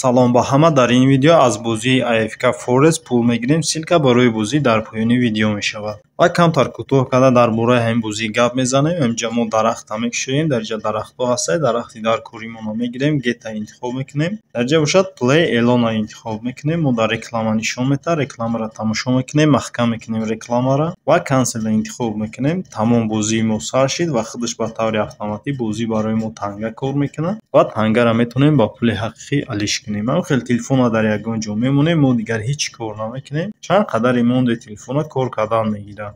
салом ба ҳама. Дар ин видео аз бозии AFK Forest пул мегирем. Силка барои бозӣ дар поёни видео мешавад. Ва камтар кӯтоҳ карда дар бораи ҳамин бозӣ гап мезанем. Инҷа мо дарахта мекушоем. Дар инҷа дарахтҳо ҳастанд. Дарахти дар коримона мегирем. Гета интихоб мекунем. Дар инҷа бошад play эълона интихоб мекунем. Мо дар реклама нишон метавад. Рекламаро тамошо мекунем. Маҳкам мекунем рекламаро ва канселро интихоб мекунем. Тамом бозии мо сар шид ва худаш ба таври автоматӣ бозӣ барои мо танга кор мекунад. Ва тангаро метавонем ба пули ҳақиқӣ алиш кунем. Ҳам хел телефонро дар ягон ҷо мемонем. Мо дигар ҳеҷ кор намекунем. Чанд қадари монде телефона кор кардан мегирад.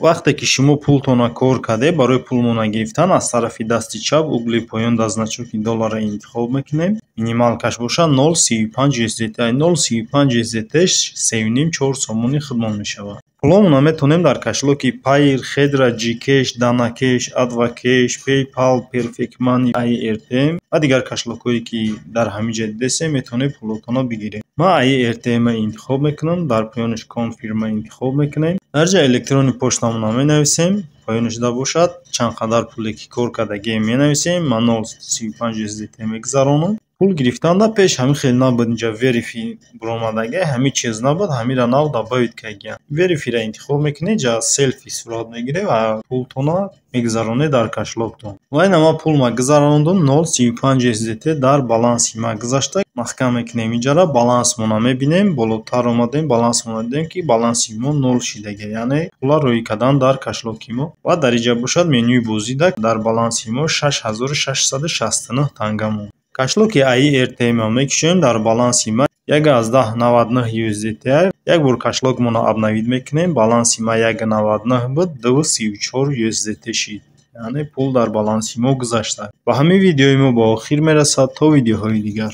вақте ки шумо пултонро кор карде, барои пулмона гирифтан аз тарафи дасти чап угли поён дар значоки долларро интихоб мекунем. Минималкаш бошад 0.35 USDT. 0.35 USDT-ш 3.5-4 сомони худмон мешавад. Пуломона метавонем дар кашлоки Payeer, Khedra, Gcash, Danacash, Advocash, PayPal, Perfect Money, IRTM ва дигар кашлокҳое ки дар ҳамин ҷо дидесем метавонем пулотонро бигирем. Ман IRTM-ро интихоб мекунам. Дар поёнаш Confirm-ро интихоб мекунем. Дар ҷо электронни почтамонро менависем. поёнашда бошад чанд қадар пуле ки кор кардагием менависем. Ман 0.35 USDT мегузаронам. пул гирифтанда пеш ҳамин хел набуд инҷа верифи буромадаги ҳамин чиз набуд, ҳамира нав дабоид кайгия. Верифира интихоб мекунед, ҷа селфи сурат мегиред ва пултона мегузаронед дар кашлоктон. Ва ина ман пулма гузарондум 0.35 USDT дар баланси ма гузашта. маҳкам мекунем инҷаро, балансмона мебинем, болотар омадем, балансмона дидем ки баланси мо 0 шидаги, яъне пула рӯй кардан дар кашлоки мо. ва дар инҷа бошад менюи бозида дар баланси мо 6669 танга монд. кашлоки IRTM мекушоем дар баланси ма 1.99 USDT. як бор кашлокмонро обновид мекунем. баланси ма 1.99 буд, 2.34 USDT шид. яъне пул дар баланси мо гузашта. Ба ҳамин видеои мо ба охир мерасад. То видеоҳои дигар.